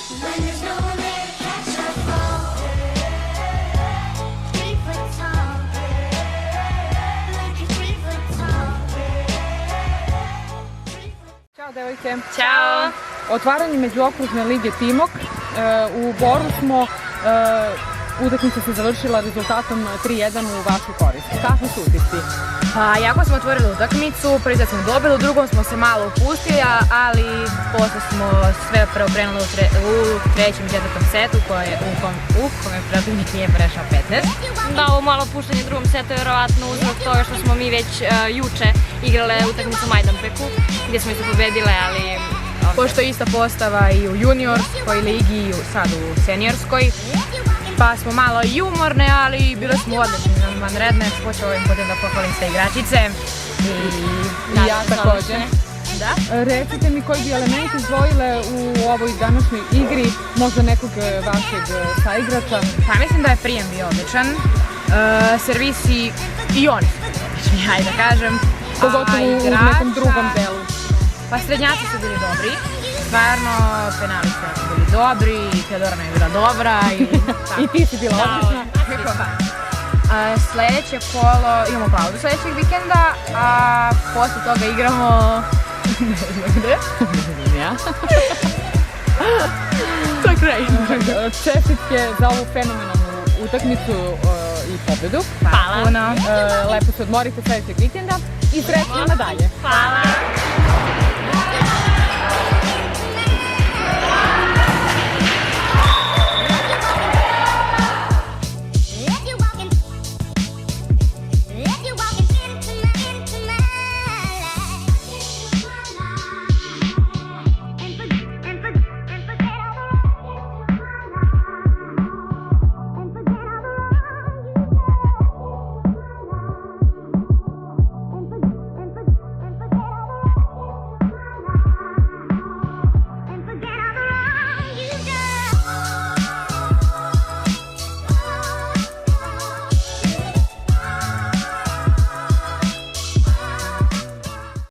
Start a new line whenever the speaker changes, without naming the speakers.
When there's no one there to catch a fall. 3 foot tall. Like a 3 foot tall.
Ćao devojke.
Ćao!
Otvaranje međuokružne lige Timok. U Boru smo, utakmica se završila rezultatom 3:1 u vašu korist. Kakvi su utisci?
Pa, jako smo otvorili utakmicu, prvi set smo dobili, u drugom smo se malo upustili, ali posle smo sve preokrenuli u trećem i četvrtom setu u kome protivnik nije prešao 15.
Da, ovo malo puštanje u drugom setu je vjerovatno uzrok toga što smo mi već juče igrale utakmicu u Majdanpeku, gdje smo isto pobedile, ali...
Pošto je ista postava i u juniorskoj ligi i sad u seniorskoj, pa smo malo i umorne, ali bile smo odlične, vanredne. Hoću ovim putem da pohvalim sve igračice.
I ja također.
Da?
Recite mi koji bi element izdvojile u ovoj današnjoj igri, možda nekog vašeg saigrača?
Pa mislim da je prijem bio odličan, servisi i oni su odlični, hajde da kažem.
Pogotovo u nekom drugom delu.
Pa srednjaci su bili dobri, stvarno, penali su bili dobri, Teodorana je bila dobra
I ti si bila odlična.
Sljedeće kolo, imamo pauzu sljedećeg vikenda, a posle toga igramo... Ne znam gde.
Ja.
To je kraj.
Čestitke za ovu fenomenalnu utakmicu i pobedu.
Hvala puno.
Lepo se odmorite sljedećeg vikenda i srećno nadalje.
Hvala!